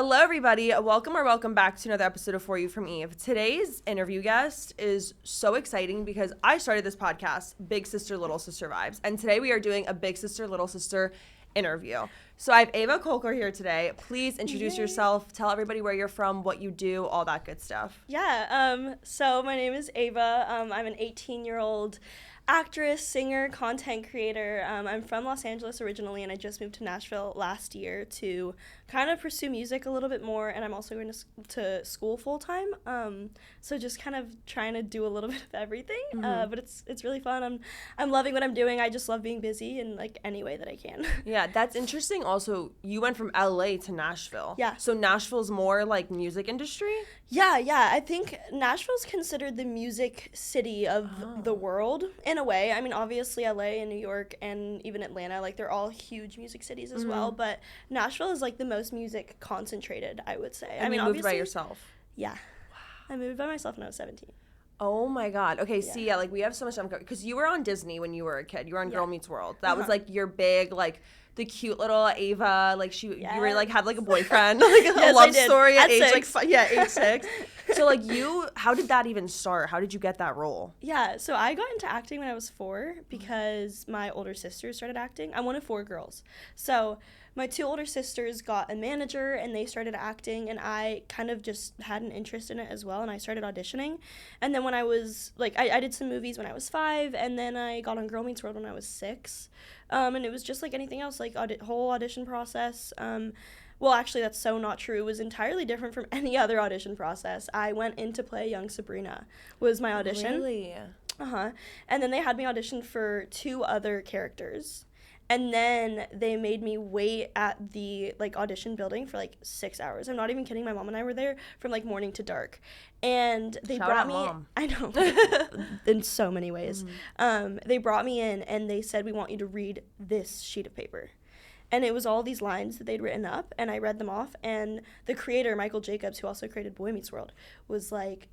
Hello, everybody. Welcome back to another episode of For You From Eve. Today's interview guest is so exciting because I started this podcast, Big Sister, Little Sister Vibes, and today we are doing a Big Sister, Little Sister interview. So I have Ava Kolker here today. Please introduce yourself, tell everybody where you're from, what you do, all that good stuff. So my name is Ava. I'm an 18-year-old actress, singer, content creator. I'm from Los Angeles originally, and I just moved to Nashville last year to kind of pursue music a little bit more, and I'm also going to school full-time. So just kind of trying to do a little bit of everything, but it's really fun. I'm loving what I'm doing. I just love being busy in like any way that I can. Yeah, that's interesting. Also, you went from LA to Nashville. Yeah. So Nashville's more like music industry? Yeah. I think Nashville's considered the music city of the world in a way. I mean, obviously LA and New York and even Atlanta, like they're all huge music cities as well, but Nashville is like the most music concentrated, I would say. And you moved by yourself? Yeah. Wow. I moved by myself when I was 17. Oh my God. Okay, yeah. Like we have so much time because you were on Disney when you were a kid. You were on Girl Meets World. That was like your big, like the cute little Ava, like you were like had like a boyfriend, like a love story at age 6. Age 6. So like how did that even start? How did you get that role? Yeah, so I got into acting when I was 4 because my older sisters started acting. I'm one of 4 girls. So my 2 older sisters got a manager and they started acting, and I kind of just had an interest in it as well, and I started auditioning. And then when I was, like, I did some movies when I was 5, and then I got on Girl Meets World when I was 6. And it was just like anything else, like whole audition process. Well, actually, that's so not true. It was entirely different from any other audition process. I went in to play young Sabrina, was my audition. Really? And then they had me audition for 2 other characters. And then they made me wait at the, like, audition building for, like, 6 hours. I'm not even kidding. My mom and I were there from, like, morning to dark. And they brought me... Mom. I know. In so many ways. They brought me in, and they said, we want you to read this sheet of paper. And it was all these lines that they'd written up, and I read them off. And the creator, Michael Jacobs, who also created Boy Meets World, was like,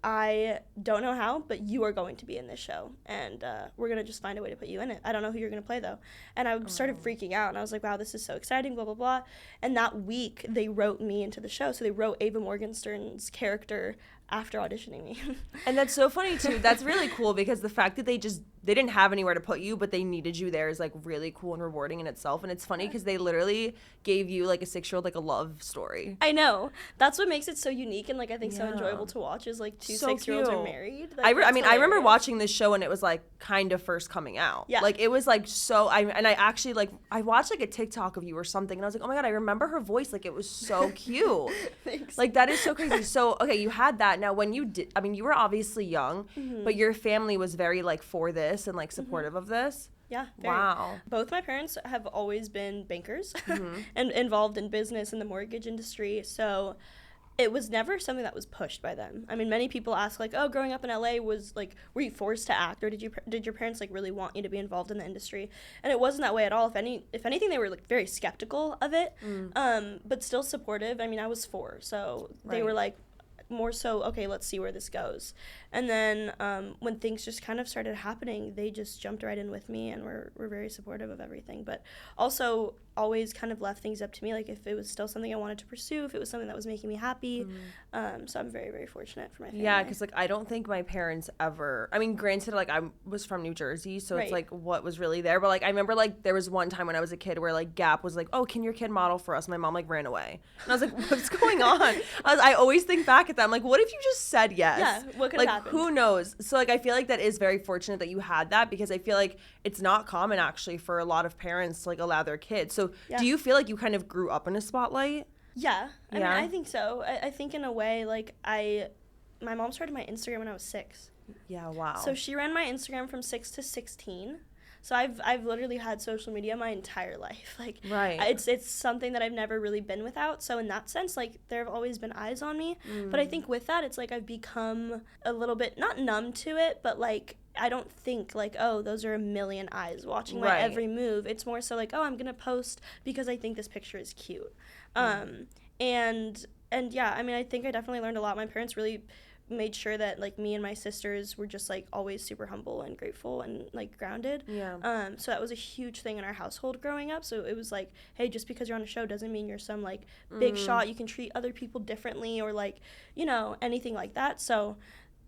I don't know how, but you are going to be in this show, and we're going to just find a way to put you in it. I don't know who you're going to play, though. And I started freaking out, and I was like, wow, this is so exciting, blah, blah, blah. And that week, they wrote me into the show. So they wrote Ava Morgenstern's character after auditioning me. And that's so funny, too. That's really cool because the fact that they didn't have anywhere to put you, but they needed you there is, like, really cool and rewarding in itself. And it's funny because they literally gave you, like, a 6-year-old, like, a love story. I know. That's what makes it so unique and, like, I think so enjoyable to watch is, like, 2 6-year-olds are married. Like, I remember watching this show when it was, like, kind of first coming out. Yeah. Like, it was, like, so... I actually, like, I watched, like, a TikTok of you or something, and I was like, oh, my God, I remember her voice. Like, it was so cute. Thanks. Like, that is so crazy. So, okay, you had that. Now, when you did... I mean, you were obviously young, but your family was very, like, for this and, like, supportive of this. Yeah. Very. Wow. Both my parents have always been bankers and involved in business in the mortgage industry. So it was never something that was pushed by them. I mean, many people ask, like, oh, growing up in LA was, like, were you forced to act, or did your parents, like, really want you to be involved in the industry? And it wasn't that way at all. If anything, they were, like, very skeptical of it, but still supportive. I mean, I was 4, so they were, like, more so, okay, let's see where this goes. And then when things just kind of started happening, they just jumped right in with me and were very supportive of everything. But also always kind of left things up to me, like if it was still something I wanted to pursue, if it was something that was making me happy. So I'm very, very fortunate for my family. Yeah, because, like, I don't think my parents ever, I mean, granted, like, I was from New Jersey, so it's, like, what was really there. But, like, I remember, like, there was one time when I was a kid where, like, Gap was like, oh, can your kid model for us? My mom, like, ran away. And I was like, what's going on? I always think back at that. I'm like, what if you just said yes? Yeah, what could have happened? Who knows? So, like, I feel like that is very fortunate that you had that, because I feel like it's not common, actually, for a lot of parents to, like, allow their kids. So do you feel like you kind of grew up in a spotlight? Yeah. I mean, I think so. I think in a way, like, my mom started my Instagram when I was 6. Yeah, wow. So she ran my Instagram from 6 to 16. So I've literally had social media my entire life. Like, it's something that I've never really been without. So in that sense, like, there have always been eyes on me. But I think with that, it's like I've become a little bit, not numb to it, but, like, I don't think, like, oh, those are a million eyes watching my every move. It's more so like, oh, I'm going to post because I think this picture is cute. And yeah, I mean, I think I definitely learned a lot. My parents really made sure that like me and my sisters were just like always super humble and grateful and like grounded. Yeah. So that was a huge thing in our household growing up. So it was like, hey, just because you're on a show doesn't mean you're some like big shot. You can treat other people differently, or like, you know, anything like that. So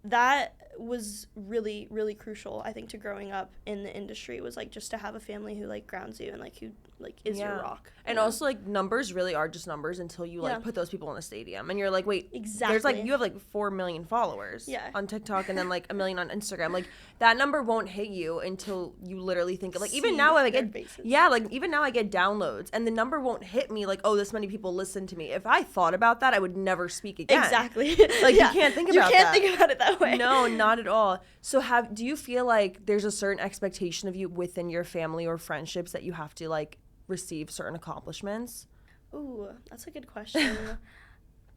that was really, really crucial, I think, to growing up in the industry, was like just to have a family who like grounds you and like who like is your rock. And also like numbers really are just numbers until you like put those people in a stadium and you're like, wait, exactly. There's like, you have like 4 million followers on TikTok and then like 1 million on Instagram. Like that number won't hit you until you literally think of like, even now I get like even now I get downloads and the number won't hit me like, oh, this many people listen to me. If I thought about that, I would never speak again. Exactly. Like you can't think about that. You can't think about it that way. No, not at all. So do you feel like there's a certain expectation of you within your family or friendships that you have to like receive certain accomplishments? Ooh, that's a good question.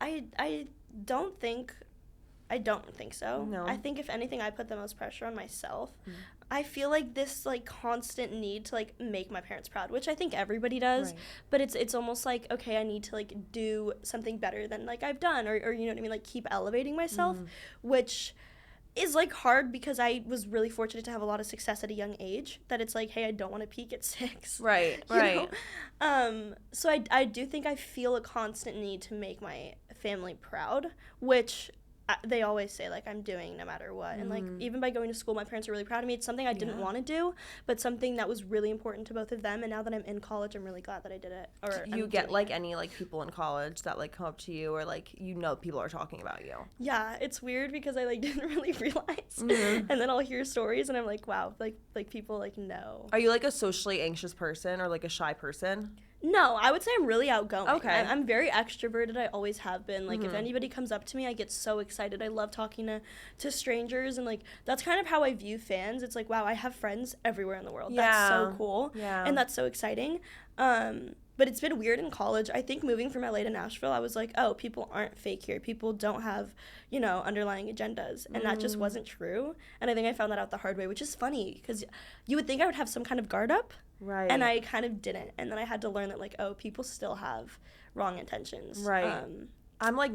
I don't think so. No. I think if anything, I put the most pressure on myself. I feel like this like constant need to like make my parents proud, which I think everybody does, right. But it's almost like, okay, I need to like do something better than like I've done, or you know what I mean, like keep elevating myself, which is like hard because I was really fortunate to have a lot of success at a young age, that it's like, hey, I don't want to peak at 6. Right. So I do think I feel a constant need to make my family proud, which they always say like I'm doing no matter what. And like even by going to school, my parents are really proud of me. It's something I didn't want to do, but something that was really important to both of them. And now that I'm in college, I'm really glad that I did it. Or do you get like any like people in college that like come up to you, or like you know people are talking about you? Yeah, it's weird because I like didn't really realize, and then I'll hear stories and I'm like, wow, like people like know. Are you like a socially anxious person or like a shy person? No, I would say I'm really outgoing. Okay. I'm very extroverted. I always have been. Like, if anybody comes up to me, I get so excited. I love talking to strangers, and, like, that's kind of how I view fans. It's like, wow, I have friends everywhere in the world. Yeah. That's so cool. Yeah. And that's so exciting. But it's been weird in college. I think moving from LA to Nashville, I was like, oh, people aren't fake here. People don't have, you know, underlying agendas. And that just wasn't true. And I think I found that out the hard way, which is funny because you would think I would have some kind of guard up. Right. And I kind of didn't. And then I had to learn that, like, oh, people still have wrong intentions. Right. I'm like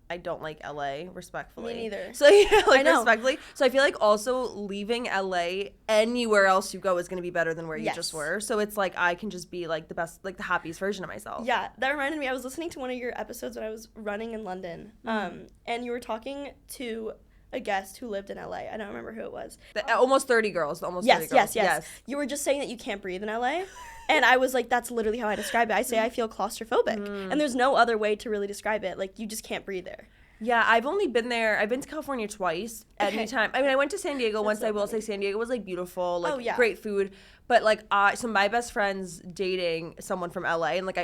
I don't like LA, respectfully. Me neither. So yeah, like respectfully. So I feel like also leaving LA, anywhere else you go is going to be better than where you just were. So it's like I can just be like the best, like the happiest version of myself. Yeah, that reminded me. I was listening to one of your episodes when I was running in London, and you were talking to a guest who lived in LA. I don't remember who it was. Almost 30 girls. 30 girls. Yes. You were just saying that you can't breathe in LA. And I was like, that's literally how I describe it. I say I feel claustrophobic. And there's no other way to really describe it. Like, you just can't breathe there. Yeah, I've only been there. I've been to California twice. Anytime. I mean, I went to San Diego once. I will say San Diego was, like, beautiful. Like, great food. But, like, so my best friend's dating someone from LA. And, like,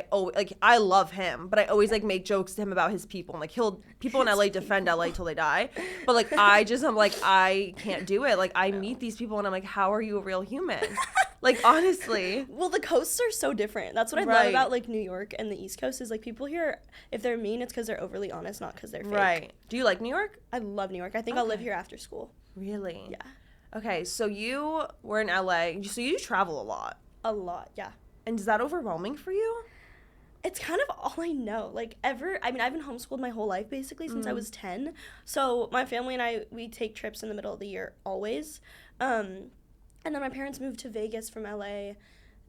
I love him. But I always, like, make jokes to him about his people. And, like, people in LA defend LA till they die. But, like, I'm like, I can't do it. Like, I meet these people and I'm like, how are you a real human? Like, honestly. Well, the coasts are so different. That's what I love about, like, New York and the East Coast is, like, people here, if they're mean, it's because they're overly honest, not because they're fake. Right. Do you like New York? I love New York. I think I'll live here after school. Really? Yeah. Okay, so you were in LA. So you travel a lot. A lot, yeah. And is that overwhelming for you? It's kind of all I know. Like, I've been homeschooled my whole life, basically, since I was 10. So my family and I, we take trips in the middle of the year, always. And then my parents moved to Vegas from LA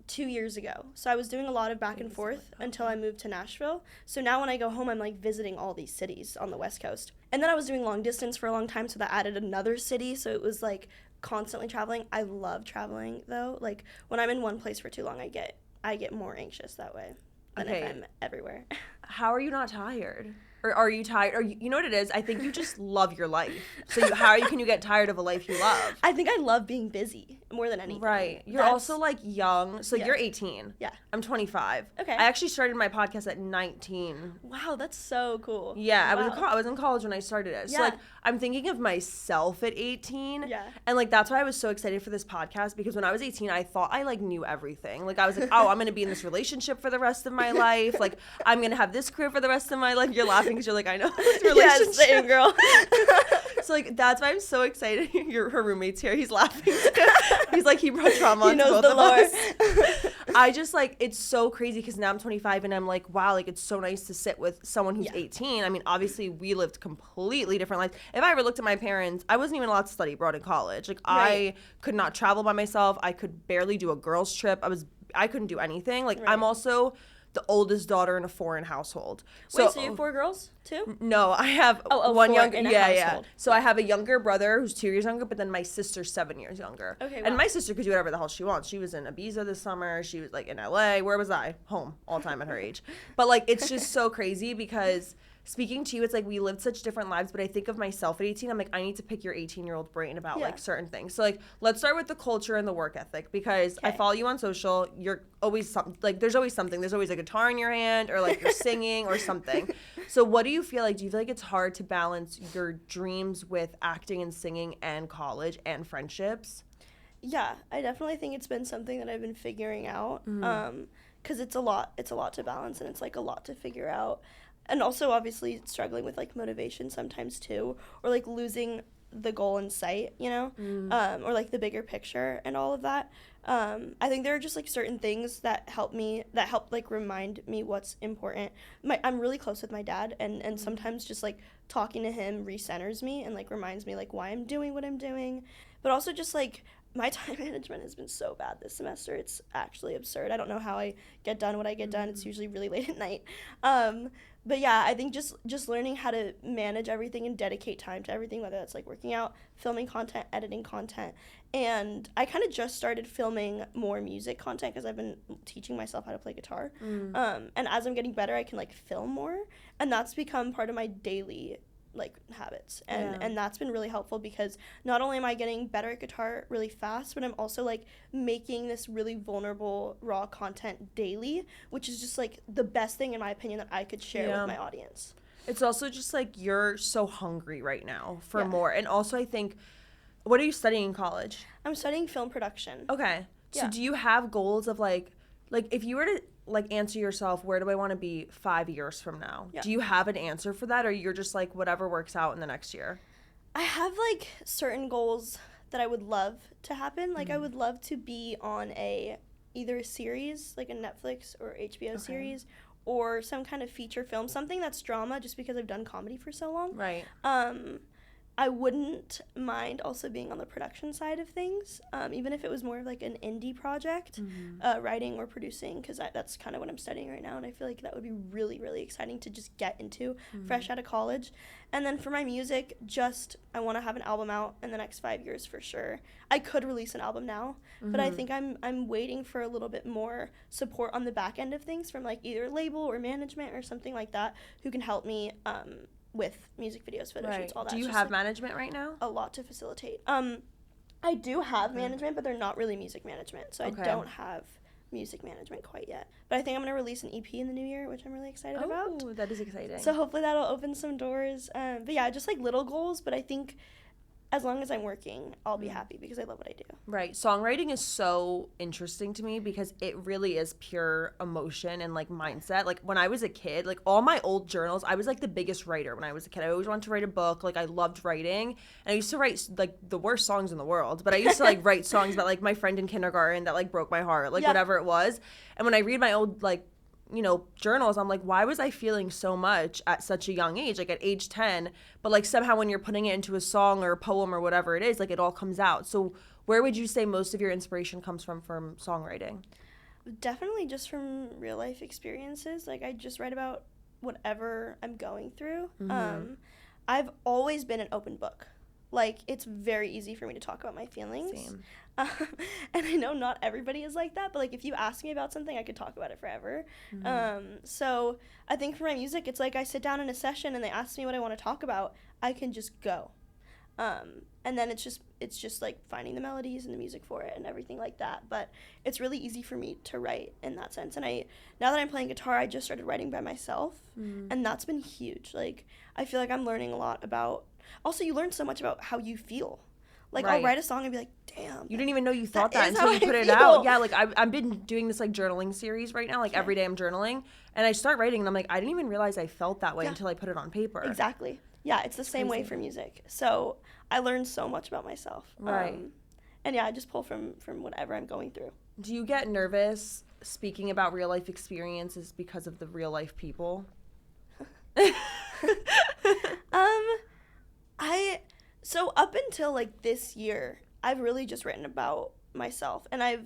2 years ago. So I was doing a lot of back and forth until I moved to Nashville. So now when I go home, I'm, like, visiting all these cities on the West Coast. And then I was doing long distance for a long time, so that added another city. So it was, like, constantly traveling. I love traveling, though. Like, when I'm in one place for too long, I get more anxious that way than if I'm everywhere. How are you not tired? Or are you tired? Or you know what it is? I think you just love your life. So how can you get tired of a life you love? I think I love being busy more than anything. Right. You're also, like, young. So you're 18. Yeah. I'm 25. Okay. I actually started my podcast at 19. Wow, that's so cool. Yeah, wow. I was in college when I started it. So, like, I'm thinking of myself at 18. Yeah. And, like, that's why I was so excited for this podcast, because when I was 18, I thought I, like, knew everything. Like, I was like, oh, I'm going to be in this relationship for the rest of my life. Like, I'm going to have this career for the rest of my life. You're laughing because you're like, I know this relationship. Yeah, same, girl. So, like, that's why I'm so excited. Her roommate's here. He's laughing. He's like, he brought trauma onto both of us. I just, like, it's so crazy because now I'm 25 and I'm like, wow, like, it's so nice to sit with someone who's 18. I mean, obviously, we lived completely different lives. If I ever looked at my parents, I wasn't even allowed to study abroad in college. Like, I could not travel by myself. I could barely do a girls' trip. I couldn't do anything. Like, I'm also the oldest daughter in a foreign household. So, wait, so you have 4 girls too? No, I have one younger. Household. So I have a younger brother who's 2 years younger, but then my sister's 7 years younger. Okay, And my sister could do whatever the hell she wants. She was in Ibiza this summer. She was like in LA. Where was I? Home all the time at her age. But like, it's just so crazy because speaking to you, it's like we lived such different lives, but I think of myself at 18, I'm like, I need to pick your 18-year-old brain about like certain things. So like, let's start with the culture and the work ethic because I follow you on social. You're always something, like there's always something. There's always a guitar in your hand or like you're singing or something. So what do you feel like? Do you feel like it's hard to balance your dreams with acting and singing and college and friendships? Yeah, I definitely think it's been something that I've been figuring out. Because it's a lot to balance and it's like a lot to figure out. And also obviously struggling with like motivation sometimes too, or like losing the goal in sight, you know, or like the bigger picture and all of that. I think there are just like certain things that help like remind me what's important. I'm really close with my dad and sometimes just like talking to him recenters me and like reminds me like why I'm doing what I'm doing. But also just like my time management has been so bad this semester. It's actually absurd. I don't know how I get done what I get done. It's usually really late at night. But yeah, I think just learning how to manage everything and dedicate time to everything, whether that's like working out, filming content, editing content. And I kind of just started filming more music content because I've been teaching myself how to play guitar. And as I'm getting better, I can like film more. And that's become part of my daily like habits and that's been really helpful because not only am I getting better at guitar really fast, but I'm also like making this really vulnerable raw content daily, which is just like the best thing in my opinion that I could share with my audience. It's also just like you're so hungry right now for more. And also I think, what are you studying in college? I'm studying film production. Okay. So do you have goals of like if you were to like answer yourself, where do I want to be 5 years from now? Do you have an answer for that, or you're just like whatever works out in the next year? I have like certain goals that I would love to happen. Like I would love to be on either a series, like a Netflix or HBO series, or some kind of feature film, something that's drama, just because I've done comedy for so long. Right. I wouldn't mind also being on the production side of things, even if it was more of like an indie project, writing or producing, because that's kind of what I'm studying right now, and I feel like that would be really, really exciting to just get into fresh out of college. And then for my music, I want to have an album out in the next 5 years for sure. I could release an album now, but I think I'm waiting for a little bit more support on the back end of things from like either label or management or something like that who can help me with music videos, photo shoots, all that. Do you have management right now? A lot to facilitate. I do have management, but they're not really music management, so I don't have music management quite yet. But I think I'm going to release an EP in the new year, which I'm really excited about. Oh, that is exciting. So hopefully that'll open some doors. But yeah, just like little goals, but I think as long as I'm working, I'll be happy because I love what I do. Right. Songwriting is so interesting to me because it really is pure emotion and like mindset. Like when I was a kid, like all my old journals, I was like the biggest writer when I was a kid. I always wanted to write a book. Like I loved writing. And I used to write like the worst songs in the world. But I used to like write songs about like my friend in kindergarten that like broke my heart, like whatever it was. And when I read my old like journals, I'm like, why was I feeling so much at such a young age, like at age 10, but like somehow when you're putting it into a song or a poem or whatever it is, like it all comes out. So where would you say most of your inspiration comes from songwriting? Definitely just from real life experiences. Like I just write about whatever I'm going through. I've always been an open book. Like it's very easy for me to talk about my feelings. Same. And I know not everybody is like that, but like if you ask me about something, I could talk about it forever. So I think for my music, it's like I sit down in a session and they ask me what I want to talk about, I can just go. And then it's just like finding the melodies and the music for it and everything like that. But it's really easy for me to write in that sense. And now that I'm playing guitar, I just started writing by myself, and that's been huge. Like I feel like I'm learning a lot about. Also, you learn so much about how you feel. Like, I'll write a song and be like, damn. You didn't even know you thought that until you put it out. Yeah, like, I've been doing this, like, journaling series right now. Like, every day I'm journaling. And I start writing, and I'm like, I didn't even realize I felt that way until I put it on paper. Exactly. Yeah, it's the same way for music. So I learned so much about myself. Right. And, yeah, I just pull from whatever I'm going through. Do you get nervous speaking about real life experiences because of the real life people? So up until like this year, I've really just written about myself, and I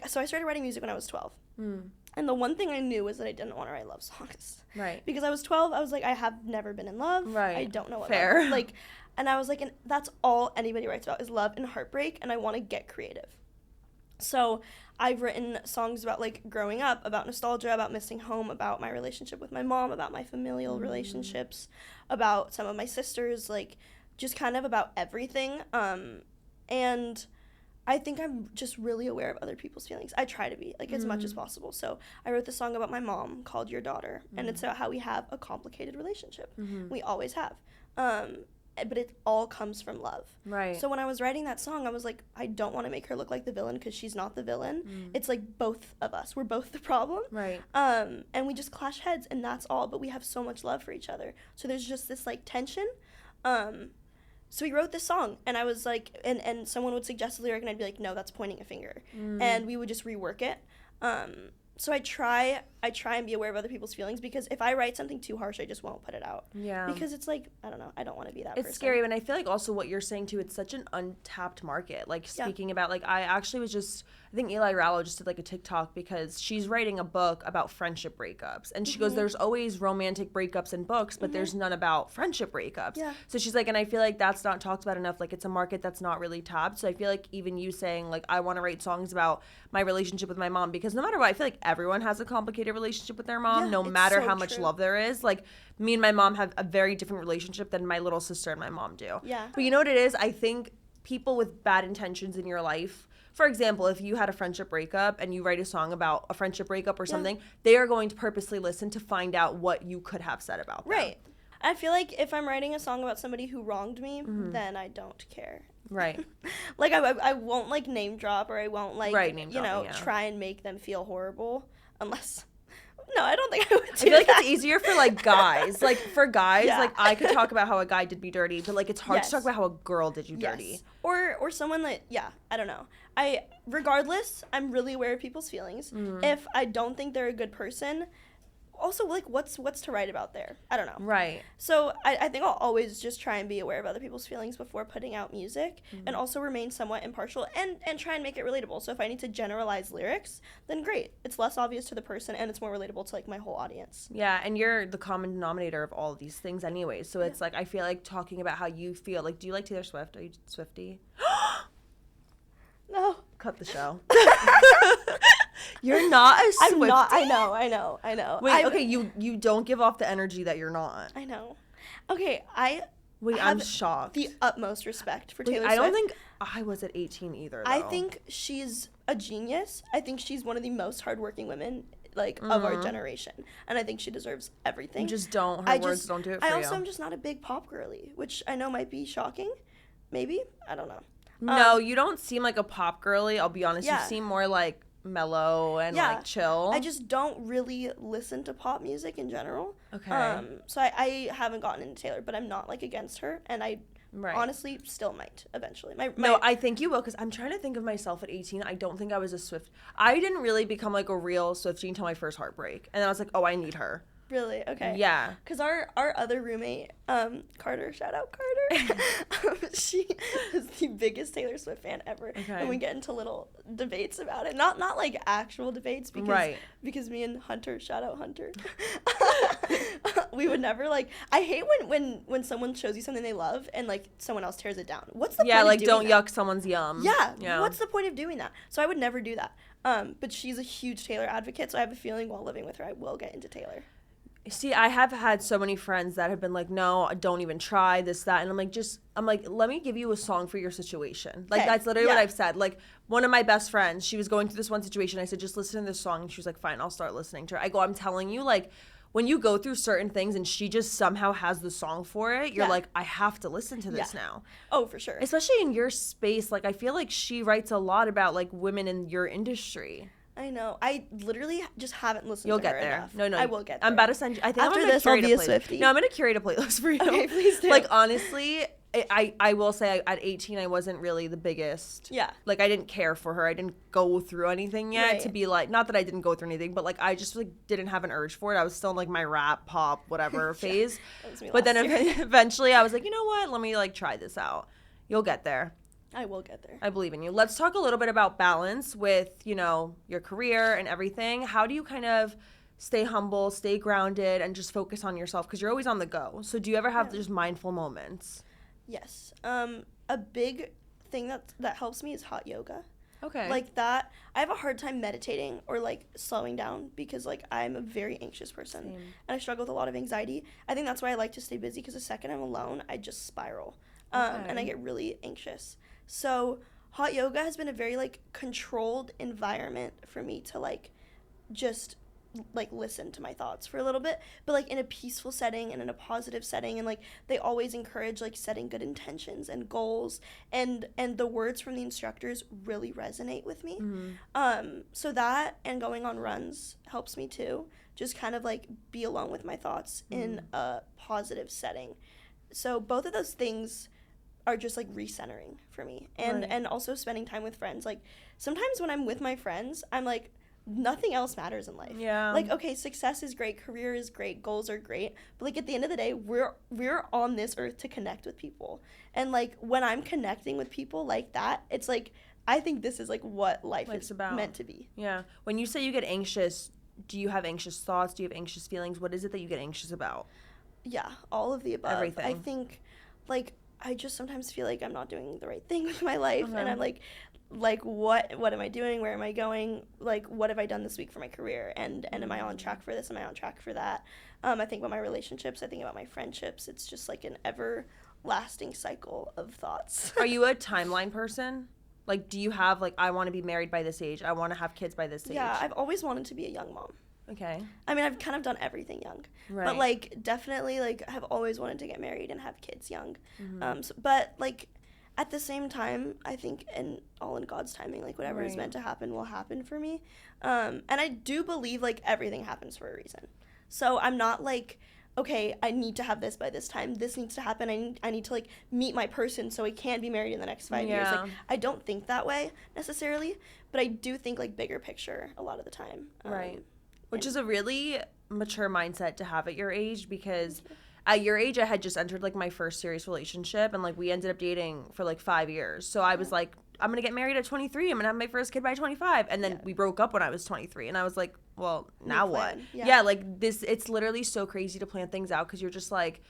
started writing music when I was 12. And the one thing I knew was that I didn't want to write love songs. Right. Because I was 12, I was like, I have never been in love. Right. I don't know what Fair. love is. And I was like, and that's all anybody writes about is love and heartbreak, and I want to get creative. So I've written songs about like growing up, about nostalgia, about missing home, about my relationship with my mom, about my familial relationships, about some of my sisters, like just kind of about everything. And I think I'm just really aware of other people's feelings. I try to be, like, as much as possible. So I wrote this song about my mom called Your Daughter, and it's about how we have a complicated relationship. We always have. But it all comes from love. Right. So when I was writing that song, I was like, I don't want to make her look like the villain because she's not the villain. It's like both of us. We're both the problem. Right. And we just clash heads, and that's all. But we have so much love for each other. So there's just this, like, tension. So we wrote this song, and I was like, and someone would suggest a lyric, and I'd be like, no, that's pointing a finger. And we would just rework it. So I try and be aware of other people's feelings, because if I write something too harsh, I just won't put it out. Yeah. Because it's like, I don't know, I don't want to be that person. It's scary, and I feel like also what you're saying too, it's such an untapped market. Like, speaking about, like, I actually was just, I think Eli Rallo just did like a TikTok, because she's writing a book about friendship breakups, and she goes, there's always romantic breakups in books, but there's none about friendship breakups. Yeah. So she's like, and I feel like that's not talked about enough. Like, it's a market that's not really tapped. So I feel like even you saying, like, I want to write songs about my relationship with my mom, because no matter what, I feel like everyone has a complicated relationship with their mom, no matter how much love there is. Like, me and my mom have a very different relationship than my little sister and my mom do. Yeah. But you know what it is? I think people with bad intentions in your life, for example, if you had a friendship breakup and you write a song about a friendship breakup or something, they are going to purposely listen to find out what you could have said about them. Right. I feel like if I'm writing a song about somebody who wronged me, then I don't care. Right. Like, I won't, like, name drop, or I won't, like, dropping, try and make them feel horrible, unless... No, I don't think I would do that. I feel like it's easier for, like, guys. Like, for guys, like, I could talk about how a guy did me dirty, but, like, it's hard to talk about how a girl did you dirty. Or someone that, I don't know. Regardless, I'm really aware of people's feelings. If I don't think they're a good person, also, like, what's to write about there? I don't know. Right. So I think I'll always just try and be aware of other people's feelings before putting out music, and also remain somewhat impartial and try and make it relatable. So if I need to generalize lyrics, then great. It's less obvious to the person, and it's more relatable to, like, my whole audience. Yeah, and you're the common denominator of all of these things anyway. So it's like, I feel like talking about how you feel. Like, do you like Taylor Swift? Are you a Swiftie? No. Cut the show. You're not a Swiftie? I'm not. I know. Wait, okay, you don't give off the energy that you're not. I know. Okay, I'm shocked. The utmost respect for Taylor Swift. I don't think I was at 18 either, though. I think she's a genius. I think she's one of the most hardworking women, like, of our generation. And I think she deserves everything. You just don't. Her words don't do it for you. I also am just not a big pop girly, which I know might be shocking. Maybe. I don't know. No, you don't seem like a pop girly. I'll be honest. Yeah. You seem more like mellow and like chill. I just don't really listen to pop music in general. Okay. So I haven't gotten into Taylor, but I'm not, like, against her, and I honestly still might eventually. No, I think you will, because I'm trying to think of myself at 18. I don't think I was a Swift. I didn't really become, like, a real Swiftie until my first heartbreak, and then I was like, oh, I need her. Really? Okay. Yeah. Because our other roommate, Carter, shout out Carter, she is the biggest Taylor Swift fan ever. Okay. And we get into little debates about it. Not like actual debates, because me and Hunter, shout out Hunter, we would never, like, I hate when someone shows you something they love and, like, someone else tears it down. What's the point of doing that? Don't yuck someone's yum. Yeah. What's the point of doing that? So I would never do that. But she's a huge Taylor advocate, so I have a feeling while living with her, I will get into Taylor. See, I have had so many friends that have been like, no, don't even try this, that. And I'm like, let me give you a song for your situation. Like, that's literally what I've said. Like, one of my best friends, she was going through this one situation. I said, just listen to this song. And she was like, fine, I'll start listening to her. I go, I'm telling you, like, when you go through certain things and she just somehow has the song for it, you're like, I have to listen to this now. Oh, for sure. Especially in your space. Like, I feel like she writes a lot about, like, women in your industry. I know. I literally just haven't listened You'll to her get there. enough. No. I will get there. I'm about to send you. I think After I'm gonna this, I'll curate be a playlist. Swiftie. No, I'm going to curate a playlist for you. Okay, please do. Like, honestly, I will say at 18 I wasn't really the biggest. Yeah. Like, I didn't care for her. I didn't go through anything yet to be like, not that I didn't go through anything, but like I just like didn't have an urge for it. I was still in like my rap, pop, whatever phase. That was me But then year. eventually I was like, you know what? Let me like try this out. You'll get there. I will get there. I believe in you. Let's talk a little bit about balance with, you know, your career and everything. How do you kind of stay humble, stay grounded, and just focus on yourself? Because you're always on the go. So do you ever have just mindful moments? Yes. A big thing that helps me is hot yoga. Okay. Like that, I have a hard time meditating or like slowing down because like I'm a very anxious person. Same. And I struggle with a lot of anxiety. I think that's why I like to stay busy because the second I'm alone, I just spiral. And I get really anxious. So hot yoga has been a very like controlled environment for me to like just like listen to my thoughts for a little bit, but like in a peaceful setting and in a positive setting, and like they always encourage like setting good intentions and goals, and the words from the instructors really resonate with me. So that and going on runs helps me too, just kind of like be alone with my thoughts in a positive setting. So both of those things are just like recentering for me, and also spending time with friends. Like sometimes when I'm with my friends, I'm like, nothing else matters in life. Yeah. Like, okay, success is great, career is great, goals are great, but like at the end of the day, we're on this earth to connect with people. And like when I'm connecting with people like that, it's like I think this is like what life is about. Meant to be. Yeah. When you say you get anxious, do you have anxious thoughts? Do you have anxious feelings? What is it that you get anxious about? Yeah, all of the above. Everything. I think like I just sometimes feel like I'm not doing the right thing with my life, and I'm like what am I doing? Where am I going? Like, what have I done this week for my career? And am I on track for this? Am I on track for that? I think about my relationships. I think about my friendships. It's just like an everlasting cycle of thoughts. Are you a timeline person? Like, do you have like, I want to be married by this age, I want to have kids by this age? Yeah, I've always wanted to be a young mom. Okay. I mean, I've kind of done everything young. Right. But like definitely like I've always wanted to get married and have kids young. But like at the same time, I think all in God's timing, like whatever is meant to happen will happen for me. And I do believe like everything happens for a reason. So I'm not like, okay, I need to have this by this time. This needs to happen. I need to like meet my person so I can be married in the next 5 years. Like I don't think that way necessarily, but I do think like bigger picture a lot of the time. Right. Which is a really mature mindset to have at your age, because at your age I had just entered like my first serious relationship, and like we ended up dating for like 5 years. So I was like, I'm going to get married at 23. I'm going to have my first kid by 25. And then we broke up when I was 23. And I was like, well, now what? Yeah, like this, it's literally so crazy to plan things out, because you're just like,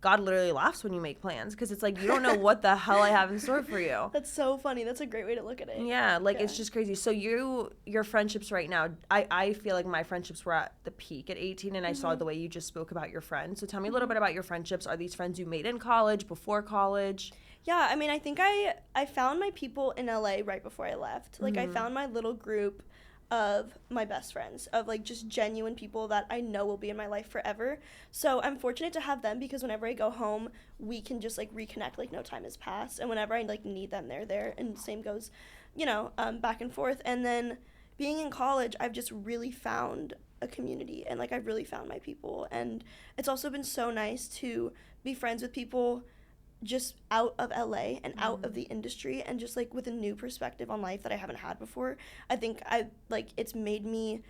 God literally laughs when you make plans, because it's like, you don't know what the hell I have in store for you. That's so funny. That's a great way to look at it. Yeah, like it's just crazy. So your friendships right now, I feel like my friendships were at the peak at 18, and I saw the way you just spoke about your friends. So tell me a little bit about your friendships. Are these friends you made in college, before college? Yeah, I mean, I think I found my people in LA right before I left. Like I found my little group of my best friends, of like just genuine people that I know will be in my life forever. So I'm fortunate to have them, because whenever I go home, we can just like reconnect like no time has passed, and whenever I like need them, they're there, and same goes, you know, back and forth. And then being in college, I've just really found a community, and like I've really found my people, and it's also been so nice to be friends with people just out of LA and out of the industry, and just like with a new perspective on life that I haven't had before. I think it's made me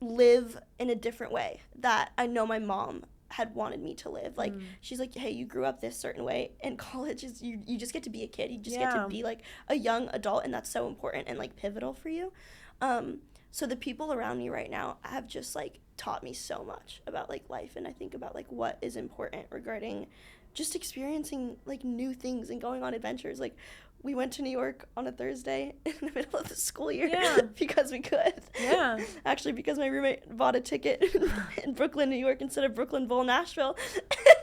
live in a different way that I know my mom had wanted me to live. Like she's like, hey, you grew up this certain way. In college is you just get to be a kid. You just get to be like a young adult, and that's so important and like pivotal for you. So the people around me right now have just like taught me so much about like life, and I think about like what is important regarding just experiencing like new things and going on adventures. Like we went to New York on a Thursday in the middle of the school year because we could. Yeah. Actually, because my roommate bought a ticket in Brooklyn, New York instead of Brooklynville, Nashville.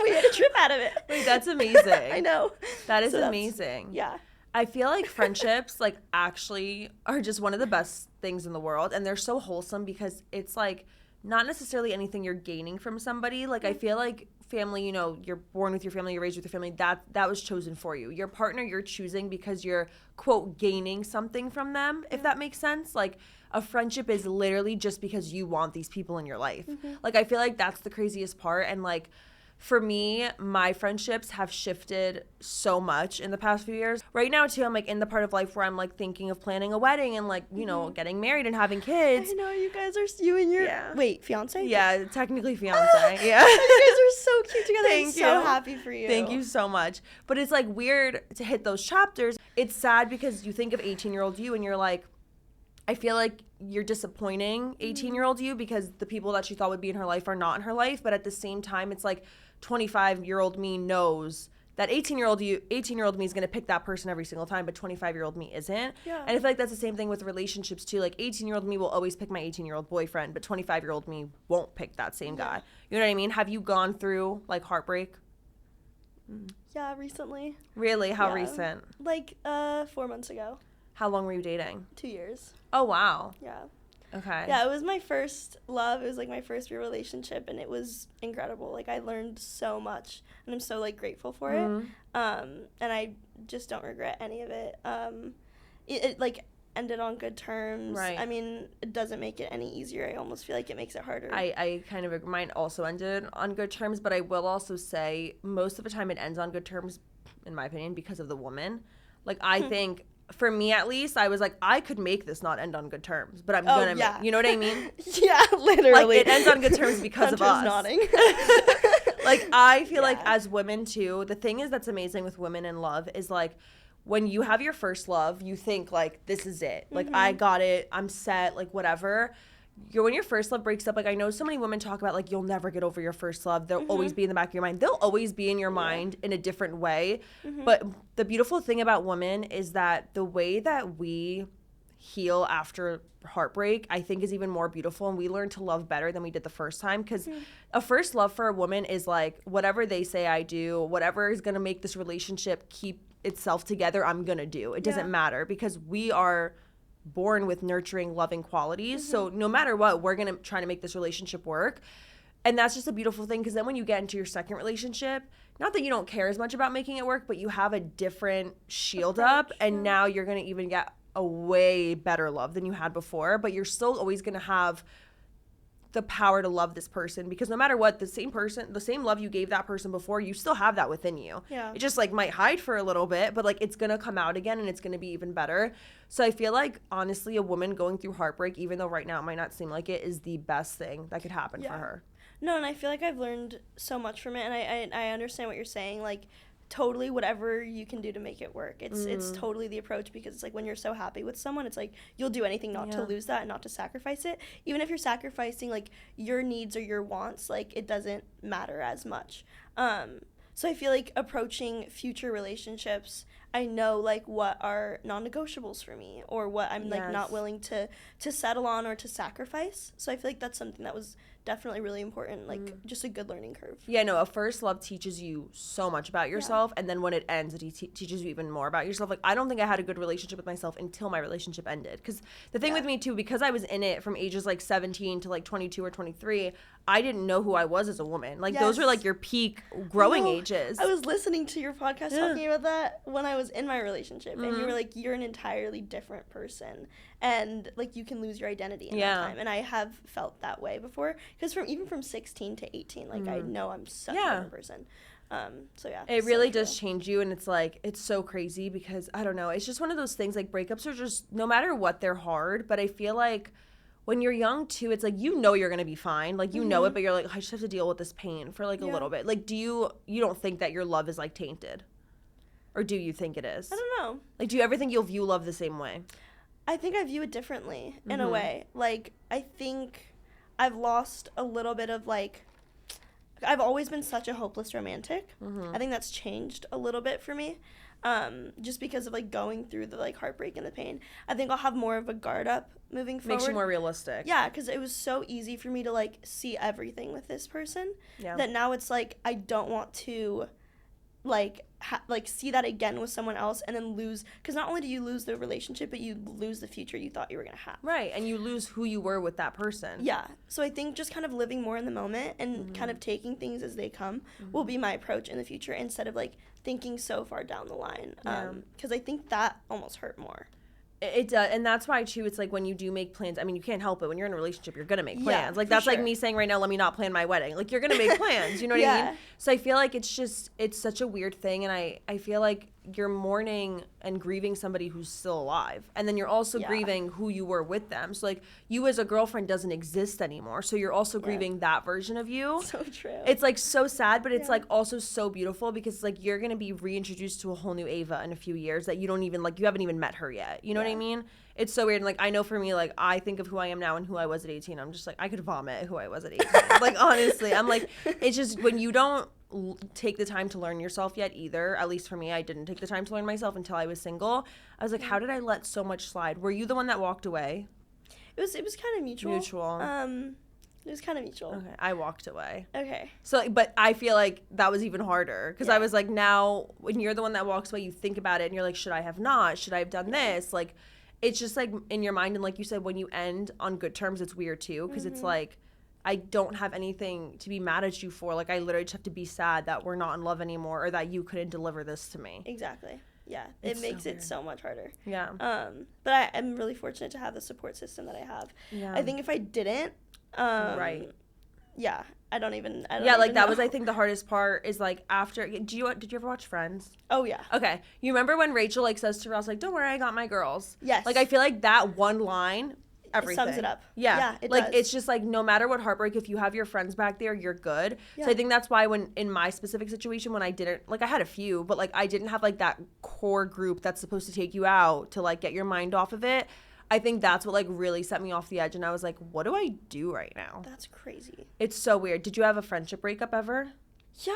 We had a trip out of it. Wait, that's amazing. I know. That is amazing. Yeah. I feel like friendships like actually are just one of the best things in the world, and they're so wholesome, because it's like not necessarily anything you're gaining from somebody. Like I feel like family, you know, you're born with your family, you're raised with your family, that was chosen for you. Your partner you're choosing because you're, quote, gaining something from them, if that makes sense. Like a friendship is literally just because you want these people in your life. Like I feel like that's the craziest part. And like for me, my friendships have shifted so much in the past few years. Right now, too, I'm like in the part of life where I'm like thinking of planning a wedding and like, you know, getting married and having kids. I know, you guys are, you and your, wait, fiance? Yeah, technically fiance. Yeah. You guys are so cute together. Thank I'm you. so happy for you. Thank you so much. But it's like weird to hit those chapters. It's sad because you think of 18-year-old you and you're like, I feel like you're disappointing 18-year-old you because the people that she thought would be in her life are not in her life. But at the same time, it's like 25-year-old me knows that 18-year-old me is going to pick that person every single time, but 25-year-old me isn't. Yeah. And I feel like that's the same thing with relationships too. Like 18-year-old me will always pick my 18-year-old boyfriend, but 25-year-old me won't pick that same guy. You know what I mean? Have you gone through like heartbreak? Yeah, recently. Really? How recent? Like 4 months ago. How long were you dating? 2 years. Oh, wow. Yeah. Okay. Yeah, it was my first love. It was like my first real relationship, and it was incredible. Like I learned so much, and I'm so like grateful for it. And I just don't regret any of it. It like ended on good terms. Right. I mean, it doesn't make it any easier. I almost feel like it makes it harder. I kind of, mine also ended on good terms, but I will also say most of the time it ends on good terms, in my opinion, because of the woman. Like I think, for me at least, I was like, I could make this not end on good terms, but I'm gonna make, you know what I mean? Yeah, literally. Like it ends on good terms because of us. Nodding. Like I feel like as women too, the thing is that's amazing with women in love is like when you have your first love, you think like this is it. Like I got it, I'm set, like whatever. When your first love breaks up, like I know so many women talk about like you'll never get over your first love. They'll always be in the back of your mind. They'll always be in your mind in a different way. But the beautiful thing about women is that the way that we heal after heartbreak, I think is even more beautiful, and we learn to love better than we did the first time, because a first love for a woman is like whatever they say I do, whatever is going to make this relationship keep itself together, I'm going to do. It doesn't matter, because we are born with nurturing, loving qualities. So no matter what, we're going to try to make this relationship work. And that's just a beautiful thing, because then when you get into your second relationship, not that you don't care as much about making it work, but you have a different shield up, and now you're going to even get a way better love than you had before. But you're still always going to have the power to love this person, because no matter what, the same love you gave that person before, you still have that within you. It just like might hide for a little bit, but like it's going to come out again, and it's going to be even better. So I feel like honestly, a woman going through heartbreak, even though right now it might not seem like it, is the best thing that could happen for her. No, and I feel like I've learned so much from it, and I understand what you're saying. Like, totally whatever you can do to make it work. It's totally the approach, because it's like when you're so happy with someone, it's like you'll do anything not to lose that and not to sacrifice it. Even if you're sacrificing like your needs or your wants, like it doesn't matter as much. So I feel like approaching future relationships, I know like what are non-negotiables for me, or what I'm like not willing to settle on or to sacrifice. So I feel like that's something that was definitely really important, like just a good learning curve. Yeah, no, a first love teaches you so much about yourself, and then when it ends, it teaches you even more about yourself. Like, I don't think I had a good relationship with myself until my relationship ended, because the thing with me too, because I was in it from ages like 17 to like 22 or 23, I didn't know who I was as a woman. Like those were like your peak growing ages. I was listening to your podcast talking about that when I was in my relationship, and you were like, you're an entirely different person, and like you can lose your identity in that time. And I have felt that way before, because even from 16 to 18, like I know I'm such a different person. So yeah, it really does change you, and it's like it's so crazy, because I don't know, it's just one of those things. Like breakups are just, no matter what, they're hard, but I feel like when you're young too, it's like you know you're gonna be fine, like you know it, but you're like, I just have to deal with this pain for like a little bit. Like, you don't think that your love is like tainted, or do you think it is? I don't know. Like, do you ever think you'll view love the same way? I think I view it differently in a way. Like, I think I've lost a little bit of like, I've always been such a hopeless romantic. I think that's changed a little bit for me, just because of like going through the like heartbreak and the pain. I think I'll have more of a guard up moving forward. Makes you more realistic. Yeah, because it was so easy for me to like see everything with this person that now it's like I don't want to like see that again with someone else, and then lose, because not only do you lose the relationship, but you lose the future you thought you were gonna have. Right, and you lose who you were with that person. Yeah, so I think just kind of living more in the moment and kind of taking things as they come will be my approach in the future, instead of like thinking so far down the line. Because I think that almost hurt more. It does, and that's why too. It's like when you do make plans. I mean, you can't help it. When you're in a relationship, you're gonna make plans. Like that's like me saying right now, let me not plan my wedding. Like you're gonna make plans. You know what I mean? So I feel like it's such a weird thing, and I feel like you're mourning and grieving somebody who's still alive, and then you're also grieving who you were with them. So like you as a girlfriend doesn't exist anymore. So you're also grieving that version of you. So true. It's like so sad, but it's like also so beautiful because like you're gonna be reintroduced to a whole new Ava in a few years that you don't even like. You haven't even met her yet. You know what I mean? It's so weird. And like I know for me, like I think of who I am now and who I was at 18. I'm just like I could vomit who I was at 18. Like honestly, I'm like it's just when you don't take the time to learn yourself yet either. At least for me, I didn't take the time to learn myself until I was single. I was like, how did I let so much slide? Were you the one that walked away? It was kind of mutual. It was kind of mutual. Okay, I walked away. Okay. So, but I feel like that was even harder because I was like, now when you're the one that walks away, you think about it and you're like, should I have not? Should I have done this? Like, it's just like in your mind. And like you said, when you end on good terms, it's weird too because it's like, I don't have anything to be mad at you for. Like, I literally just have to be sad that we're not in love anymore or that you couldn't deliver this to me. Exactly. Yeah. It makes it so much harder. Yeah. But I'm really fortunate to have the support system that I have. Yeah. I think if I didn't, right. Yeah. I don't even like that know. was I think the hardest part is like after did you ever watch Friends? Oh yeah. Okay. You remember when Rachel like says to Ross like, don't worry, I got my girls. Yes. Like I feel like that one line everything. It sums it up. Yeah. It like does. it's just like no matter what heartbreak, if you have your friends back there, you're good. Yeah. So I think that's why when in my specific situation when I didn't like I had a few, but like I didn't have like that core group that's supposed to take you out to like get your mind off of it. I think that's what like really set me off the edge and I was like, what do I do right now? That's crazy. It's so weird. Did you have a friendship breakup ever? Yeah.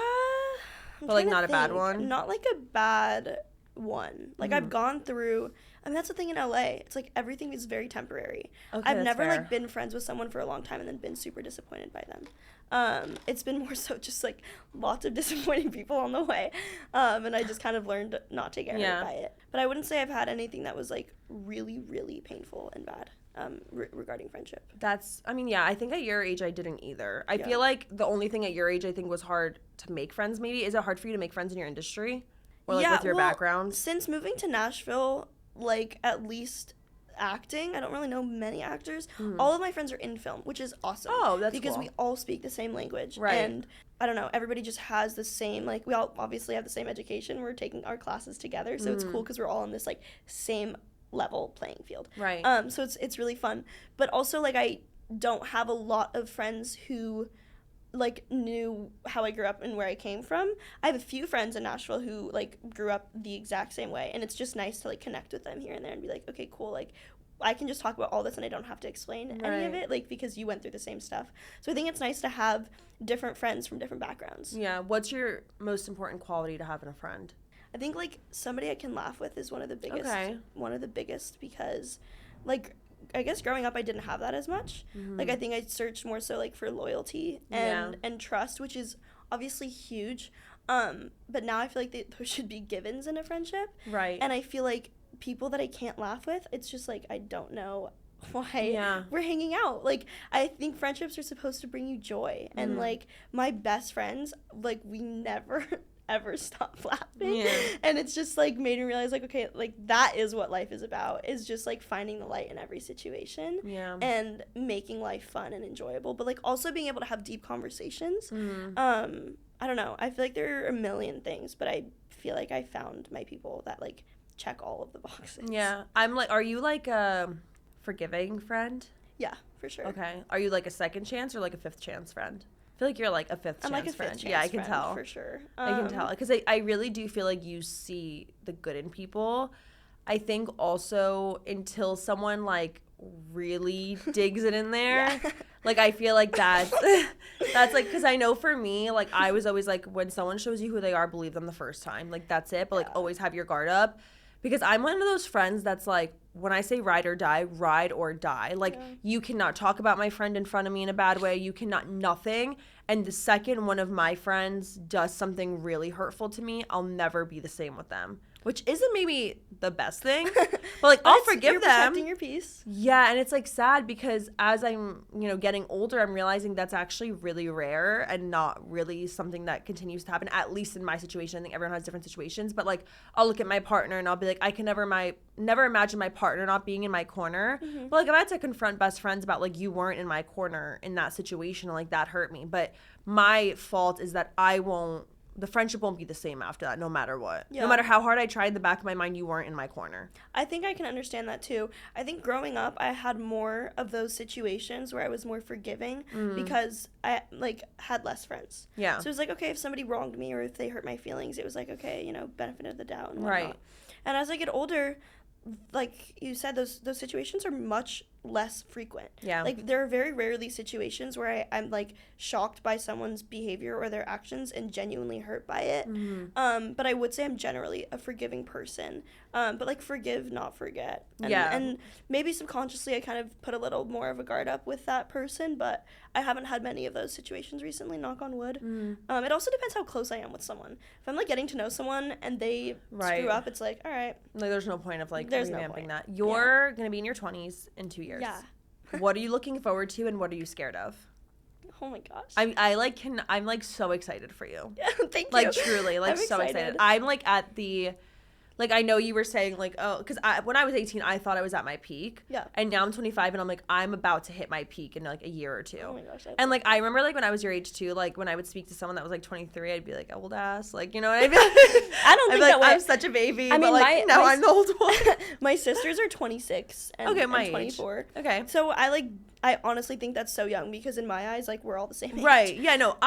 But like not a bad one? Not like a bad one. Like I've gone through I mean that's the thing in LA. It's like everything is very temporary. Okay, I've never like been friends with someone for a long time and then been super disappointed by them. It's been more so just like lots of disappointing people on the way. And I just kind of learned not to get hurt by it. But I wouldn't say I've had anything that was like really, really painful and bad regarding friendship. I think at your age I didn't either. I feel like the only thing at your age I think was hard to make friends maybe. Is it hard for you to make friends in your industry? Or like with your background? Since moving to Nashville, like at least acting, I don't really know many actors. All of my friends are in film, which is awesome. Oh, that's because cool. we all speak the same language. Right. And I don't know, everybody just has the same, like we all obviously have the same education. We're taking our classes together, so it's cool because we're all on this like same level playing field. Right. So it's really fun. But also like I don't have a lot of friends who like knew how I grew up and where I came from. I have a few friends in Nashville who like grew up the exact same way, and it's just nice to like connect with them here and there and be like, okay, cool, like I can just talk about all this and I don't have to explain any of it, like because you went through the same stuff. So I think it's nice to have different friends from different backgrounds. Yeah. What's your most important quality to have in a friend? I think like somebody I can laugh with is one of the biggest. Okay. One of the biggest because like I guess growing up I didn't have that as much. Like I think I searched more so like for loyalty and trust, which is obviously huge. But now I feel like those should be givens in a friendship. Right. And I feel like people that I can't laugh with, it's just like I don't know why we're hanging out. Like I think friendships are supposed to bring you joy. And like my best friends, like we never ever stop laughing. And it's just like made me realize like, okay, like that is what life is about, is just like finding the light in every situation and making life fun and enjoyable, but like also being able to have deep conversations. I don't know, I feel like there are a million things, but I feel like I found my people that like check all of the boxes. I'm like, are you like a forgiving friend? Yeah, for sure. Okay. Are you like a second chance or like a fifth chance friend? I feel like you're like a fifth chance like a friend. Fifth chance yeah, I can friend, tell. For sure. I can tell. Because I really do feel like you see the good in people. I think also until someone like really digs it in there, like I feel like that's like, because I know for me, like I was always like, when someone shows you who they are, believe them the first time. Like that's it. But like always have your guard up. Because I'm one of those friends that's like, when I say ride or die, ride or die. Like, you cannot talk about my friend in front of me in a bad way. You cannot nothing. And the second one of my friends does something really hurtful to me, I'll never be the same with them. which isn't maybe the best thing, but like I'll forgive you're them. Protecting your peace. Yeah, and it's like sad because as I'm, getting older, I'm realizing that's actually really rare and not really something that continues to happen, at least in my situation. I think everyone has different situations, but like I'll look at my partner and I'll be like, I can never imagine my partner not being in my corner. But like I've had to confront best friends about like, you weren't in my corner in that situation, and like that hurt me. But my fault is that the friendship won't be the same after that, no matter what. Yeah. No matter how hard I tried, in the back of my mind, you weren't in my corner. I think I can understand that too. I think growing up, I had more of those situations where I was more forgiving because I like had less friends. Yeah. So it was like, okay, if somebody wronged me or if they hurt my feelings, it was like, okay, benefit of the doubt and whatnot. Right. And as I get older, like you said, those situations are much less frequent. Yeah. Like there are very rarely situations where I'm like shocked by someone's behavior or their actions and genuinely hurt by it. But I would say I'm generally a forgiving person. But like forgive, not forget. And maybe subconsciously I kind of put a little more of a guard up with that person, but I haven't had many of those situations recently, knock on wood. It also depends how close I am with someone. If I'm like getting to know someone and they screw up, it's like, all right. Like there's no point of like revamping that. You're going to be in your 20s in 2 years. Yeah. What are you looking forward to and what are you scared of? Oh my gosh. I'm like so excited for you. Yeah, thank you. Like truly, like I'm so excited. I'm like at the, like I know you were saying like, oh, because when I was 18, I thought I was at my peak. Yeah. And now I'm 25 and I'm like, I'm about to hit my peak in like a year or two. Oh my gosh. And like, I remember like when I was your age too, like when I would speak to someone that was like 23, I'd be like, old ass. Like, you know what I mean? I don't think that way. I'm such a baby. I mean, but like, now I'm the old one. My sisters are 26 and, and 24. Age. Okay. So I honestly think that's so young because in my eyes, like we're all the same age. Right. Yeah, no,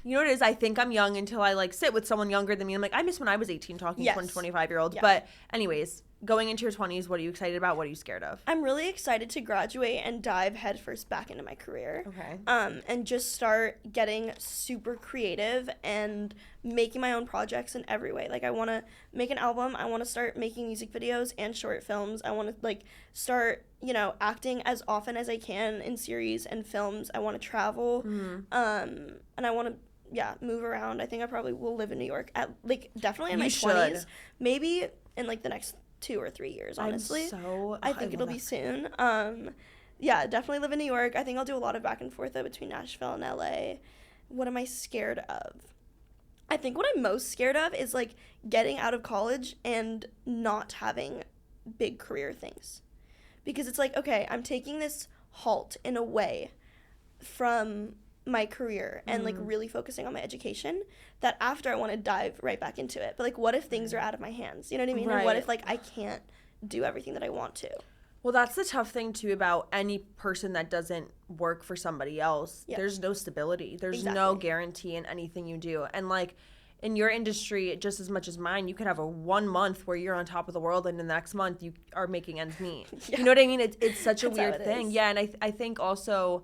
you know what it is? I think I'm young until I like sit with someone younger than me. I'm like, I miss when I was 18 talking to 25-year-olds. Yeah. But anyways, going into your 20s, what are you excited about? What are you scared of? I'm really excited to graduate and dive headfirst back into my career. Okay. And just start getting super creative and making my own projects in every way. Like I want to make an album. I want to start making music videos and short films. I want to like start, acting as often as I can in series and films. I want to travel. And I want to, move around. I think I probably will live in New York definitely in my 20s. Maybe in like the next 2 or 3 years, honestly. I think it'll be soon. Definitely live in New York. I think I'll do a lot of back and forth though between Nashville and LA. What am I scared of? I think what I'm most scared of is like getting out of college and not having big career things. Because it's like, okay, I'm taking this halt in a way from my career and like really focusing on my education that after I want to dive right back into it. But like what if things are out of my hands? You know what I mean? Right. And what if like I can't do everything that I want to? Well, that's the tough thing too about any person that doesn't work for somebody else. Yep. There's no stability. There's no guarantee in anything you do. And like in your industry, just as much as mine, you could have a 1 month where you're on top of the world and the next month you are making ends meet. Yeah. You know what I mean? It's such a weird thing. Yeah, and I think also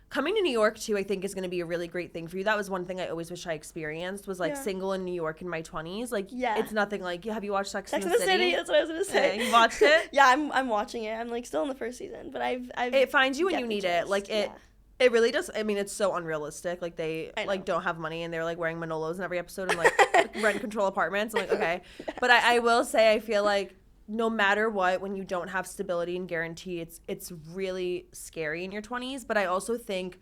coming to New York too, I think is going to be a really great thing for you. That was one thing I always wish I experienced was like single in New York in my 20s. Like it's nothing like, have you watched Sex and the City? That's what I was going to say. Yeah, you watched it? Yeah, I'm watching it. I'm like still in the first season, but I've it finds you when you need it. Like it really does. I mean, it's so unrealistic. Like they like don't have money and they're like wearing Manolos in every episode and like rent control apartments. I'm like, okay. Yes. But I will say I feel like no matter what, when you don't have stability and guarantee, it's really scary in your 20s. But I also think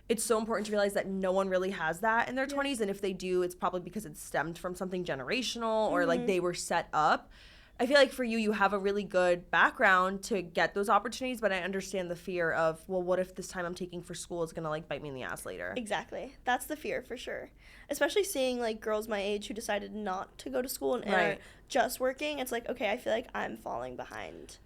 it's so important to realize that no one really has that in their 20s. And if they do, it's probably because it stemmed from something generational or like they were set up. I feel like for you, you have a really good background to get those opportunities, but I understand the fear of, well, what if this time I'm taking for school is going to like bite me in the ass later? Exactly. That's the fear for sure. Especially seeing like girls my age who decided not to go to school and are just working. It's like, okay, I feel like I'm falling behind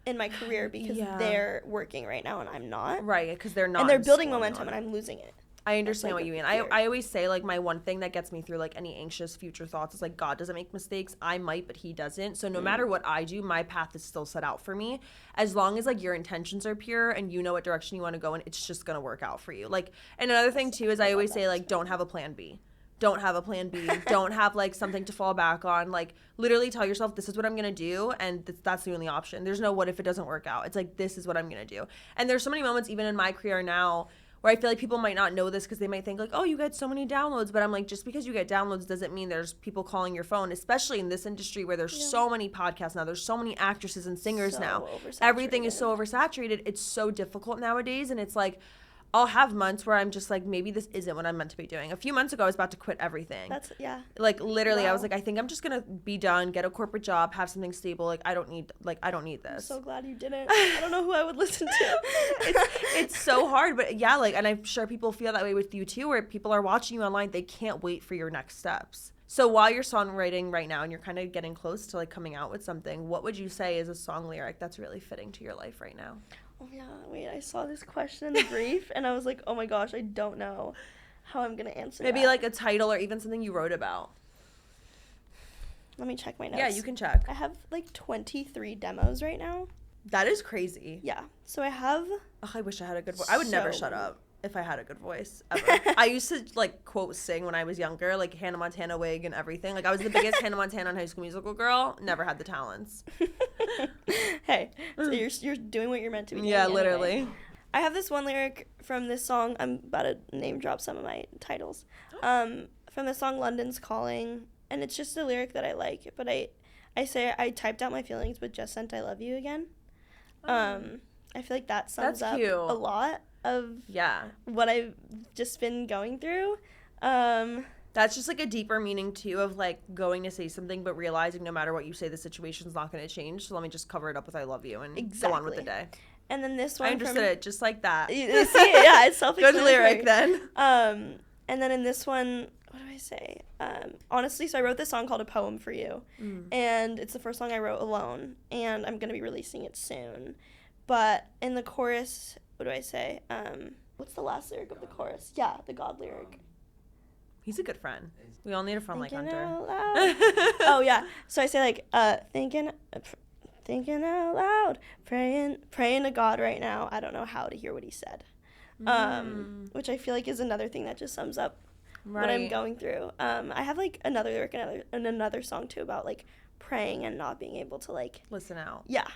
in my career because they're working right now and I'm not. Right, because they're not. And they're building momentum and I'm losing it. I understand what you mean. I always say, like, my one thing that gets me through, like, any anxious future thoughts is, like, God doesn't make mistakes. I might, but he doesn't. So no matter what I do, my path is still set out for me. As long as, like, your intentions are pure and you know what direction you want to go in, it's just going to work out for you. Like, and another thing, too, is I always say, like, don't have a plan B. Don't have a plan B. Don't have, like, something to fall back on. Like, literally tell yourself, this is what I'm going to do, and that's the only option. There's no what if it doesn't work out. It's like, this is what I'm going to do. And there's so many moments, even in my career now, where I feel like people might not know this because they might think like, oh, you get so many downloads. But I'm like, just because you get downloads doesn't mean there's people calling your phone, especially in this industry where there's so many podcasts now. There's so many actresses and singers now. Everything is so oversaturated. It's so difficult nowadays. And it's like, I'll have months where I'm just like, maybe this isn't what I'm meant to be doing. A few months ago, I was about to quit everything. Like, literally, I was like, I think I'm just going to be done, get a corporate job, have something stable. Like, I don't need this. I'm so glad you didn't. I don't know who I would listen to. It's so hard. But yeah, like, and I'm sure people feel that way with you too, where people are watching you online. They can't wait for your next steps. So while you're songwriting right now and you're kind of getting close to like coming out with something, what would you say is a song lyric that's really fitting to your life right now? Oh, yeah. Wait, I saw this question in the brief, and I was like, oh, my gosh, I don't know how I'm going to answer Maybe that. like a title or even something you wrote about. Let me check my notes. Yeah, you can check. I have, like, 23 demos right now. That is crazy. Yeah. So I have... Oh, I wish I had a good voice. I would never shut up if I had a good voice, ever. I used to, like, quote sing when I was younger, like Hannah Montana wig and everything. Like, I was the biggest Hannah Montana on High School Musical girl. Never had the talents. Hey, so you're doing what you're meant to be doing. Yeah, anyway. literally. I have this one lyric from this song. I'm about to name drop some of my titles. From the song London's Calling. And it's just a lyric that I like. But I say I typed out my feelings but just sent I love you again. I feel like that sums up cute. A lot of what I've just been going through. That's just like a deeper meaning too of like going to say something but realizing no matter what you say the situation's not going to change, so let me just cover it up with I love you and go on with the day. And then this one I understood it just like that. You see, yeah, it's self-explanatory. Good lyric then. And then in this one, what do I say? Honestly, so I wrote this song called A Poem for You, and it's the first song I wrote alone, and I'm going to be releasing it soon. But in the chorus, what do I say? What's the last lyric of the chorus? Yeah, the God lyric. He's a good friend. We all need a friend thinking like Hunter. Out loud. Oh, yeah. So I say, like, thinking out loud, praying to God right now. I don't know how to hear what he said. Which I feel like is another thing that just sums up what I'm going through. I have, like, another lyric in another song, too, about, like, praying and not being able to, like... Listen out. Yeah.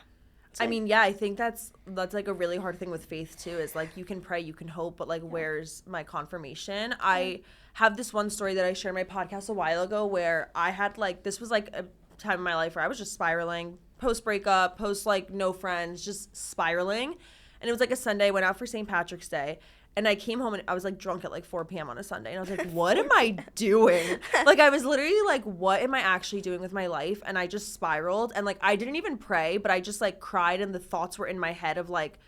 I mean, yeah, I think that's like a really hard thing with faith too, is like you can pray, you can hope, but like where's my confirmation? I have this one story that I shared in my podcast a while ago where I had like, this was like a time in my life where I was just spiraling, post breakup, post like no friends, just spiraling. And it was like a Sunday, I went out for St. Patrick's Day. And I came home and I was like drunk at like 4 p.m. on a Sunday. And I was like, what am I doing? Like I was literally like, what am I actually doing with my life? And I just spiraled. And like I didn't even pray, but I just like cried. And the thoughts were in my head of like,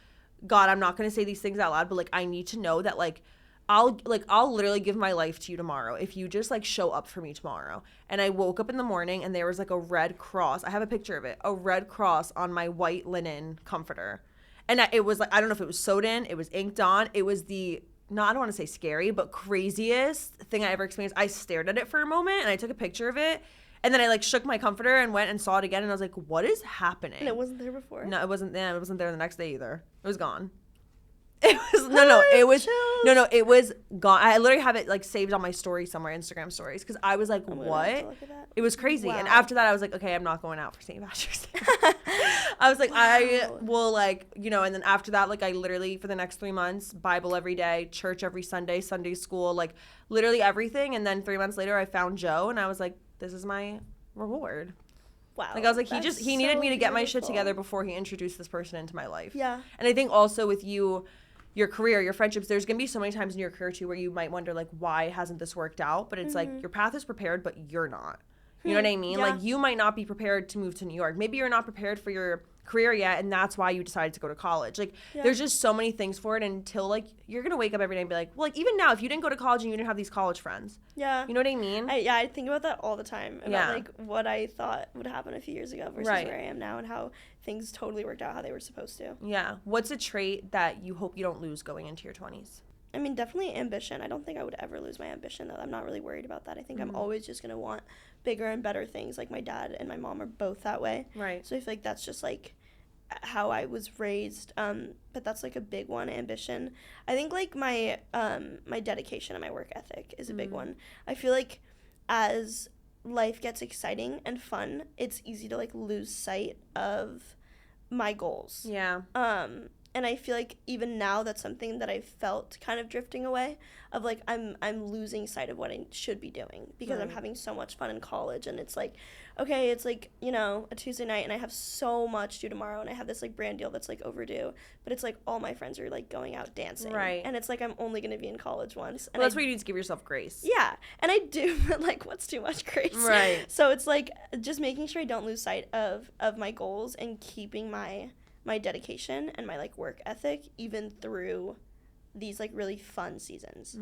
God, I'm not going to say these things out loud, but like I need to know that like I'll literally give my life to you tomorrow if you just like show up for me tomorrow. And I woke up in the morning and there was like a red cross. I have a picture of it, a red cross on my white linen comforter. And it was like, I don't know if it was sewed in, it was inked on. It was I don't want to say scary, but craziest thing I ever experienced. I stared at it for a moment and I took a picture of it. And then I like shook my comforter and went and saw it again. And I was like, what is happening? And it wasn't there before? No, it wasn't there. It wasn't there the next day either. It was gone. It was gone. I literally have it like saved on my story somewhere, Instagram stories, because I was like, what? It was crazy. Wow. And after that I was like, okay, I'm not going out for St. Patrick's Day. I was like, I will like, you know, and then after that, like I literally for the next 3 months, Bible every day, church every Sunday, Sunday school, like literally everything. And then 3 months later I found Joe and I was like, this is my reward. Wow. Like I was like, he needed me to get my shit together before he introduced this person into my life. Yeah. And I think also with you, your career, your friendships, there's going to be so many times in your career too where you might wonder like, why hasn't this worked out? But it's like your path is prepared, but you're not. You know what I mean? Yeah. Like you might not be prepared to move to New York. Maybe you're not prepared for your career yet, and that's why you decided to go to college. Like there's just so many things for it until like you're going to wake up every day and be like, well, like even now, if you didn't go to college and you didn't have these college friends. Yeah. You know what I mean? I think about that all the time. About like what I thought would happen a few years ago versus where I am now and how things totally worked out how they were supposed to. Yeah. What's a trait that you hope you don't lose going into your 20s? I mean, definitely ambition. I don't think I would ever lose my ambition, though. I'm not really worried about that. I think I'm always just going to want bigger and better things. Like, my dad and my mom are both that way. Right. So I feel like that's just, like, how I was raised. But that's, like, a big one, ambition. I think, like, my dedication and my work ethic is a big one. I feel like as life gets exciting and fun, it's easy to, like, lose sight of my goals. Yeah. And I feel like even now that's something that I've felt kind of drifting away of, like, I'm losing sight of what I should be doing because I'm having so much fun in college, and it's like, okay, it's like, you know, a Tuesday night and I have so much due tomorrow, and I have this like brand deal that's like overdue, but it's like all my friends are like going out dancing, right? And it's like I'm only going to be in college once, and well, that's where you need to give yourself grace. Yeah, and I do, but like, what's too much grace? Right. So it's like just making sure I don't lose sight of my goals and keeping my dedication and my like work ethic even through these like really fun seasons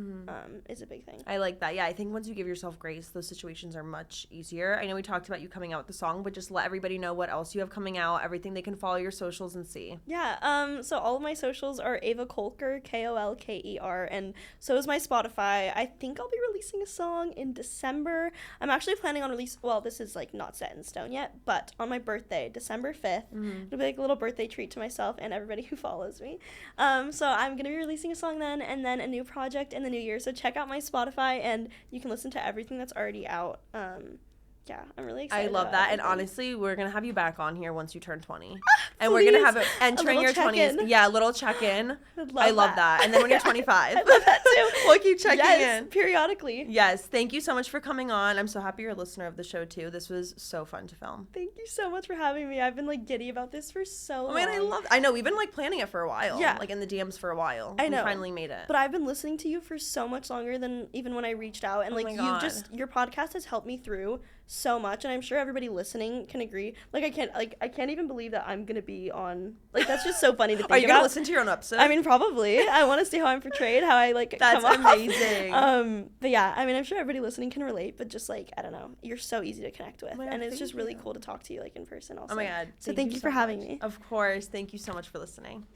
is a big thing. I like that. Yeah, I think once you give yourself grace, those situations are much easier. I know we talked about you coming out with the song, but just let everybody know what else you have coming out, everything they can follow your socials and see. Yeah, so all of my socials are Ava Kolker, Kolker, and so is my Spotify. I think I'll be releasing a song in December. I'm actually planning on this is like not set in stone yet, but on my birthday, December 5th, it'll be like a little birthday treat to myself and everybody who follows me. So I'm going to be releasing a song then, and then a new project in the new year. So check out my Spotify and you can listen to everything that's already out. Yeah, I'm really excited. I love that. everything. And honestly, we're going to have you back on here once you turn 20. And we're going to have it entering your 20s. Yeah, a little check-in. I love that. And then when you're 25. I love that too. We'll keep checking in. Periodically. Periodically. Yes. Thank you so much for coming on. I'm so happy you're a listener of the show, too. This was so fun to film. Thank you so much for having me. I've been like giddy about this for so long. Oh, man, I know. We've been like planning it for a while. Yeah. Like in the DMs for a while. I know. We finally made it. But I've been listening to you for so much longer than even when I reached out. And like your podcast has helped me through so much, and I'm sure everybody listening can agree. Like I can't even believe that I'm gonna be on, like, that's just so funny to think about. Are you gonna listen to your own episode? I mean, probably. I want to see how I'm portrayed, how I like that's come amazing. But yeah, I mean, I'm sure everybody listening can relate, but just like, I don't know, you're so easy to connect with. Oh God, and it's just really cool to talk to you like in person also. Oh my God. So thank you for having me. Of course. Thank you so much for listening.